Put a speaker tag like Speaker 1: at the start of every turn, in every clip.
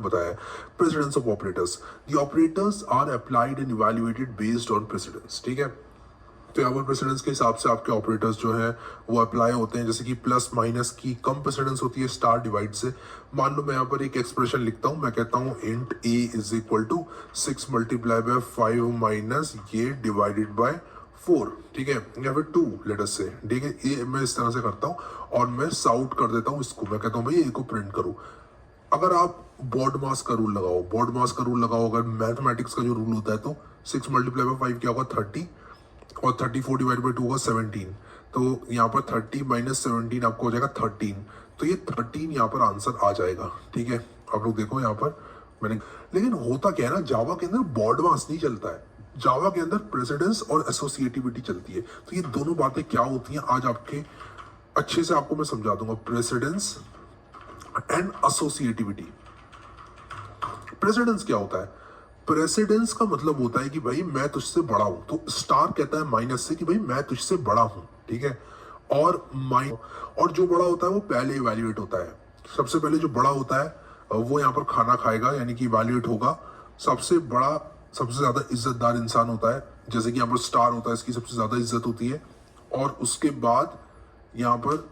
Speaker 1: बताया precedence of operators, the operators are applied and evaluated based on precedence. ठीक है, तो यहाँ पर प्रेसिडेंस के हिसाब से आपके ऑपरेटर्स जो है वो अप्लाई होते हैं। जैसे कि प्लस माइनस की कम प्रेसिडेंस होती है स्टार डिवाइड से। मान लो मैं यहाँ पर एक एक्सप्रेशन लिखता हूँ, मैं कहता हूँ int A is equal to 6 multiply by 5 minus ये डिवाइडेड बाय 4। ठीक है, या फिर 2 लेट अस से। ठीक है, ये मैं इस तरह से करता हूँ और मैं साउट कर देता हूँ इसको। मैं कहता हूँ भाई ए को प्रिंट करूँ। अगर आप बॉड मास का रूल लगाओ, बॉड मास का रूल लगाओ, अगर मैथमेटिक्स का जो रूल होता है तो 6 मल्टीप्लाई बाय 5 क्या होगा 30 और 34 डिवाइड बाई 2 होगा 17। तो यहाँ पर 30 माइनस 17 आपको हो जाएगा 13। तो ये 13 यहाँ पर आंसर आ जाएगा। ठीक है, आप लोग देखो यहाँ पर मैंने, लेकिन होता क्या है ना, जावा के अंदर बॉड मास नहीं चलता है, जावा के अंदर प्रेसिडेंस और एसोसिएटिविटी चलती है। तो ये दोनों बातें क्या होती हैं आज आपके अच्छे से आपको मैं समझा दूंगा। Precedence and associativity. प्रेसिडेंस क्या होता है? प्रेसिडेंस का मतलब होता है कि भाई मैं तुझसे बड़ा हूं, तो स्टार कहता है माइनस से कि भाई मैं तुझसे बड़ा हूं। ठीक है, और जो बड़ा होता है वो पहले इवैल्यूएट होता है। सबसे पहले जो बड़ा होता है वो यहाँ पर खाना खाएगा, यानी कि इवैल्यूएट होगा। सबसे बड़ा, सबसे ज्यादा इज्जतदार इंसान होता है, जैसे कि यहाँ पर स्टार होता है, इसकी सबसे ज्यादा इज्जत होती है। और उसके बाद यहाँ पर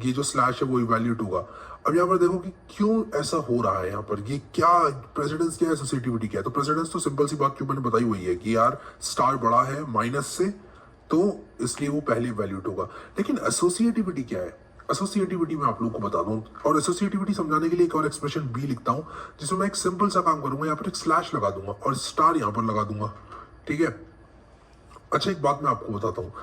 Speaker 1: ये जो स्लैश है वो इवैल्यूएट होगा। अब यहाँ पर देखो कि क्यों ऐसा हो रहा है। यहाँ पर ये क्या प्रेसिडेंस क्या है, एसोसिएटिविटी क्या है? तो प्रेसिडेंस तो सिंपल सी बात क्यों मैंने बताई हुई है कि यार स्टार बड़ा है माइनस से, तो इसलिए वो पहले इवैल्यूएट होगा। लेकिन एसोसिएटिविटी क्या है? एसोसिएटिविटी मैं आप लोगों को बता दूं, और एसोसिएटिविटी समझाने के लिए एक और एक्सप्रेशन बी लिखता हूं, जिसमें मैं एक सिंपल सा काम करूंगा, यहाँ पर एक स्लैश लगा दूंगा और स्टार यहाँ पर लगा दूंगा। ठीक है, अच्छा एक बात मैं आपको बताता हूँ।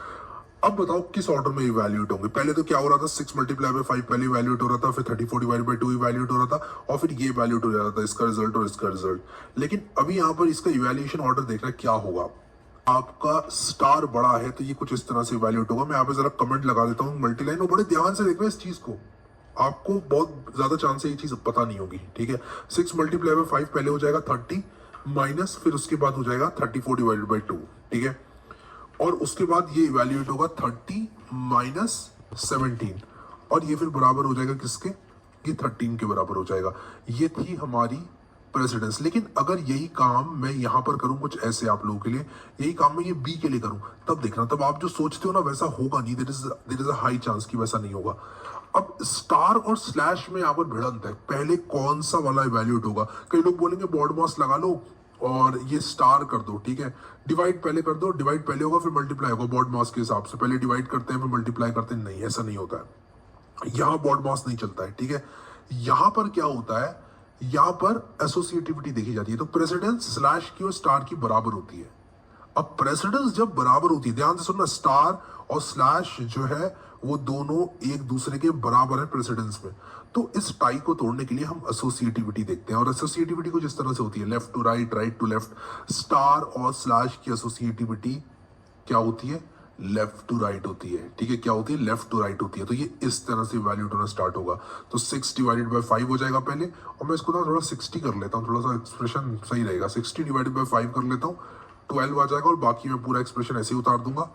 Speaker 1: अब बताओ किस ऑर्डर में इवैल्यूएट होंगे। पहले तो क्या हो रहा था, 6 मल्टीप्लाई बाय 5 पहले इवैल्यूएट हो रहा था, फिर 34 डिवाइड बाय 2 इवैल्यूएट हो रहा था, और फिर ये इवैल्यूएट हो रहा था, इसका रिजल्ट और इसका रिजल्ट। लेकिन अभी यहाँ पर इसका इवैल्यूएशन ऑर्डर देखना क्या होगा। आपका स्टार बड़ा है तो ये कुछ इस तरह से इवैल्यूएट होगा। मैं यहाँ पे जरा कमेंट लगा देता हूँ मल्टीलाइन, और बड़े ध्यान से देखना इस चीज को, आपको बहुत ज्यादा चांस है ये चीज पता नहीं होगी। ठीक है, 6 मल्टीप्लाई बाय 5 पहले हो जाएगा 30 माइनस, फिर उसके बाद हो जाएगा 34 डिवाइडेड बाई 2। ठीक है, और उसके बाद ये इवैल्यूएट होगा 30 माइनस 17, और ये फिर बराबर हो जाएगा किसके, ये 13 के बराबर हो जाएगा। ये थी हमारी प्रेसिडेंस। लेकिन अगर यही काम मैं यहां पर करूं कुछ ऐसे आप लोगों के लिए, यही काम मैं ये बी के लिए करूं, तब देखना, तब आप जो सोचते हो ना वैसा होगा नहीं। There is a high chance कि वैसा नहीं होगा। अब स्टार और स्लैश में यहाँ पर भिड़ंत है, पहले कौन सा वाला इवैल्यूएट होगा। कई लोग बोलेंगे बॉड मास लगा लो और ये स्टार कर दो। ठीक है, डिवाइड पहले कर दो, डिवाइड पहले होगा फिर मल्टीप्लाई होगा बॉड मास के हिसाब से। पहले डिवाइड करते हैं फिर मल्टीप्लाई करते हैं, नहीं ऐसा नहीं होता है। यहां बॉड मास नहीं चलता है। ठीक है, यहां पर क्या होता है, यहां पर एसोसिएटिविटी देखी जाती है। तो प्रेसिडेंस स्लैश की और स्टार की बराबर होती है। अब प्रेसिडेंस जब बराबर होती है, ध्यान से सुनना, स्टार और स्लैश जो है वो दोनों एक दूसरे के बराबर है प्रेसिडेंस में। तो इस टाई को तोड़ने के लिए हम एसोसिएटिविटी देखते हैं, और एसोसिएटिविटी कुछ इस तरह से होती है, left to right, right to left. Star और स्लैश की एसोसिएटिविटी क्या होती है, लेफ्ट टू राइट होती है। ठीक है, क्या होती है, लेफ्ट टू राइट होती है। तो ये इस तरह से वैल्यूट होना स्टार्ट होगा। तो 6 डिवाइडेड बाय 5 हो जाएगा पहले, और मैं इसको ना थोड़ा 60 कर लेता हूँ, थोड़ा सा एक्सप्रेशन सही रहेगा। 60 डिवाइडेड बाय 5 कर लेता हूँ, 12 आ जाएगा, और बाकी मैं पूरा एक्सप्रेशन ऐसे ही उतार दूंगा।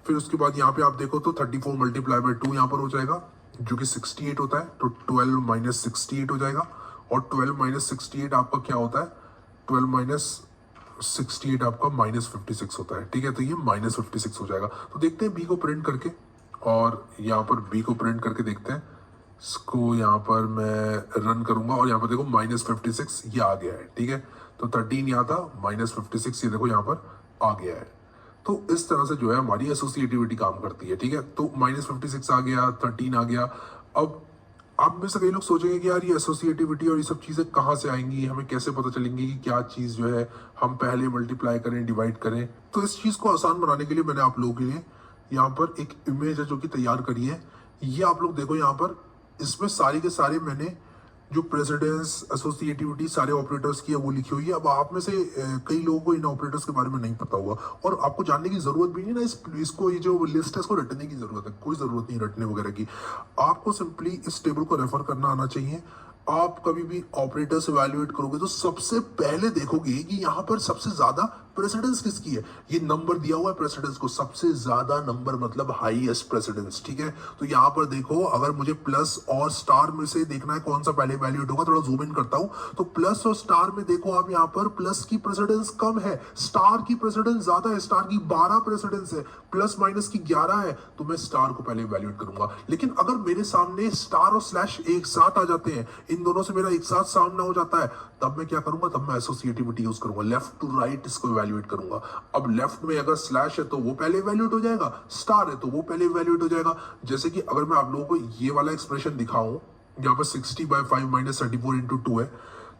Speaker 1: फिर उसके बाद यहाँ पे आप देखो तो 34 मल्टीप्लाई बाय 2 यहाँ पर हो जाएगा, जो कि 68 होता है। तो 12 माइनस 68 हो जाएगा, और 12 माइनस 68 आपका क्या होता है, 12 माइनस 68 आपका माइनस 56 होता है। ठीक है, तो ये माइनस 56 हो जाएगा। तो देखते हैं बी को प्रिंट करके, और यहाँ पर बी को प्रिंट करके देखते हैं। इसको यहाँ पर मैं रन करूंगा, और यहाँ पर देखो माइनस 56 ये आ गया है। ठीक है, तो 13 यहाँ था, माइनस 56 ये देखो यहाँ पर आ गया है। तो इस तरह से जो है हमारी एसोसिएटिविटी काम करती है। ठीक है, तो माइनस 56 आ गया, 13 आ गया। अब आप में से कई लोग सोचेंगे कि यार ये एसोसिएटिविटी और ये सब चीज़ें कहाँ से आएंगी, हमें कैसे पता चलेंगी कि क्या चीज़ जो है हम पहले मल्टीप्लाई करें, डिवाइड करें। तो इस चीज़ को आसान बनाने के लिए मैंने आप लोगों के लिए यहाँ पर एक इमेज है जो कि तैयार करी है। ये आप लोग देखो यहाँ पर, इसमें सारे के सारे मैंने जो प्रेसिडेंस, एसोसिएटिविटी, सारे ऑपरेटर्स की है वो लिखी हुई है। अब आप में से कई लोगों को इन ऑपरेटर्स के बारे में नहीं पता हुआ, और आपको जानने की जरूरत भी नहीं ना। इसको ये जो लिस्ट है इसको रटने की जरूरत है, कोई जरूरत नहीं रटने वगैरह की। आपको सिंपली इस टेबल को रेफर करना आना चाहिए। आप कभी भी ऑपरेटर से वैल्यूएट करोगे तो सबसे पहले देखोगे कि यहाँ पर सबसे ज्यादा प्रेसिडेंस किसकी है। ये नंबर दिया हुआ है प्रेसिडेंस को, सबसे ज्यादा नंबर मतलब हाईएस्ट प्रेसिडेंस, ठीक है। तो यहाँ पर देखो, अगर मुझे प्लस और स्टार में से देखना है कौन सा पहले वैल्यूएट होगा, थोड़ा जूम इन करता हूं, तो प्लस और स्टार में देखो आप, यहाँ पर प्लस की प्रेसिडेंस कम है, स्टार की प्रेसिडेंस ज्यादा है। स्टार की 12 प्रेसिडेंस है, प्लस माइनस की 11 है, तो मैं स्टार को पहले वैल्यूएट करूंगा। लेकिन अगर मेरे सामने स्टार और स्लैश एक साथ आ जाते हैं, इन दोनों से मेरा एक साथ सामना हो जाता है, तब मैं क्या करूंगा, तब मैं एसोसिएटिविटी यूज करूंगा, लेफ्ट टू राइट इसको इवैल्यूएट करूंगा। अब लेफ्ट में अगर स्लैश है तो वो पहले इवैल्यूएट हो जाएगा, स्टार है तो वो पहले इवैल्यूएट हो जाएगा। जैसे कि अगर मैं आप लोगों को ये वाला एक्सप्रेशन दिखाऊं, यहाँ पर 60/5 माइनस 34 इंटू 2 है,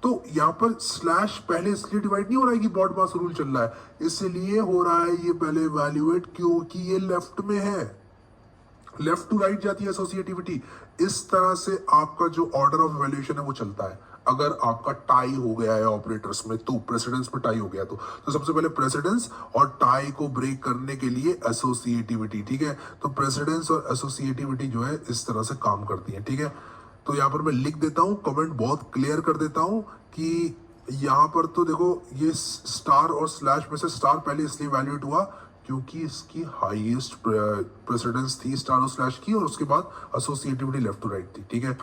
Speaker 1: तो यहाँ पर स्लैश पहले इसलिए डिवाइड नहीं हो रहा है कि ब्रॉड मास रूल चल रहा है, इसलिए हो रहा है ये पहले इवैल्यूएट क्योंकि ये लेफ्ट में है, लेफ्ट टू राइट जाती है एसोसिएटिविटी। इस तरह से आपका जो ऑर्डर ऑफ इवैल्यूएशन है वो चलता है। अगर आपका टाई हो गया है ऑपरेटर्स में, तो प्रेसिडेंस में टाई हो गया तो सबसे पहले प्रेसिडेंस और टाई को ब्रेक करने के लिए एसोसिएटिविटी, ठीक है। तो प्रेसिडेंस और एसोसिएटिविटी जो है इस तरह से काम करती है, ठीक है। तो यहाँ पर मैं लिख देता हूँ, कमेंट बहुत क्लियर कर देता हूँ कि यहाँ पर तो देखो, ये स्टार और स्लैश में से स्टार पहले इसलिए वैल्यूएट हुआ क्योंकि इसकी हाईएस्ट प्रेसिडेंस थी स्टार और स्लैश की, और उसके बाद एसोसिएटिविटी लेफ्ट टू राइट थी, ठीक है।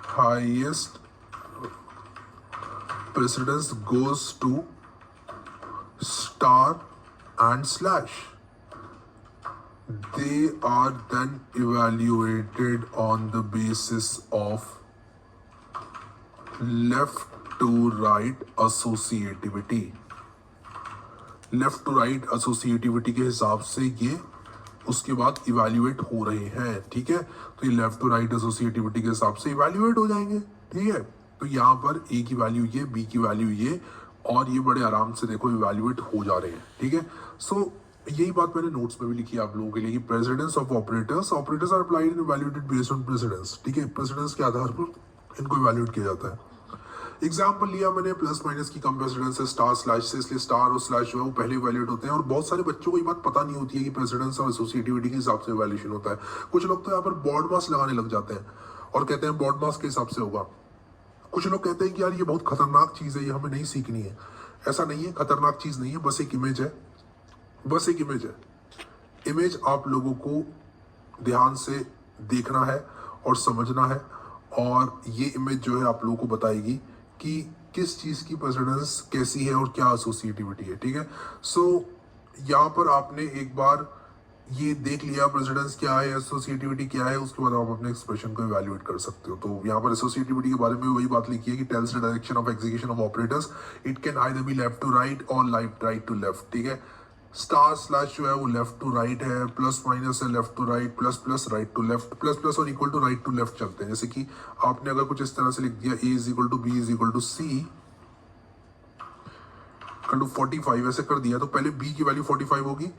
Speaker 1: Highest precedence goes to star and slash. They are then evaluated on the basis of left to right associativity. Left to right associativity के हिसाब से ये उसके बाद इवैल्यूएट हो रहे हैं, ठीक है। तो ये लेफ्ट टू राइट एसोसिएटिविटी के हिसाब से इवैल्यूएट हो जाएंगे, ठीक है। तो यहाँ पर ए की वैल्यू ये, बी की वैल्यू ये, और ये बड़े आराम से देखो इवैल्यूएट हो जा रहे हैं, ठीक है। सो यही बात मैंने नोट्स में भी लिखी है आप लोगों के लिए कि precedence of operators are applied and evaluated based on precedence, ठीक है। प्रेसिडेंस के आधार पर इनको इवैल्यूएट किया जाता है। एग्जाम्पल लिया मैंने, प्लस माइनस की कम प्रेसिडेंस है स्टार स्लैश से, इसलिए स्टार और स्लैश जो है वो पहले इवैल्यूएट होते हैं। और बहुत सारे बच्चों को ये बात पता नहीं होती है कि प्रेसिडेंस और एसोसिएटिविटी के हिसाब से इवैल्यूएशन होता है। कुछ लोग तो यहाँ पर ब्रॉड मास लगाने लग जाते हैं और कहते हैं ब्रॉड मास के हिसाब से होगा। कुछ लोग कहते हैं कि यार ये बहुत खतरनाक चीज है, ये हमें नहीं सीखनी है। ऐसा नहीं है, खतरनाक चीज नहीं है, बस एक इमेज है, बस एक इमेज है। इमेज आप लोगों को ध्यान से देखना है और समझना है, और ये इमेज जो है आप लोगों को बताएगी कि किस चीज की प्रेसिडेंस कैसी है और क्या एसोसिएटिविटी है, ठीक है। सो यहाँ पर आपने एक बार ये देख लिया प्रेसिडेंस क्या है, एसोसिएटिविटी क्या है, उसके बाद आप अपने एक्सप्रेशन को इवैल्यूएट कर सकते हो। तो यहाँ पर एसोसिएटिविटी के बारे में वही बात लिखी है कि tells the direction of execution of operators, it can either be left to right और राइट टू लेफ्ट, ठीक है। स्टार स्लैश जो है वो लेफ्ट टू राइट है, प्लस माइनस है left to right, plus plus right to left, plus plus और equal to right to left चलते हैं। जैसे कि आपने अगर कुछ इस तरह से लिख दिया, A is equal to B is equal to C equal to 45 ऐसे कर दिया, तो पहले बी की वैल्यू 45 होगी,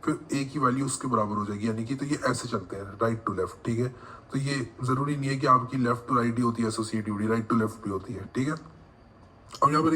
Speaker 1: फिर ए की वैल्यू उसके बराबर हो जाएगी, यानी कि तो ये ऐसे चलते हैं राइट टू लेफ्ट, ठीक है। तो ये जरूरी नहीं है कि आपकी लेफ्ट टू राइट ही होती है एसोसिएटिविटी, राइट टू लेफ्ट भी होती है, ठीक है। अब यहाँ पर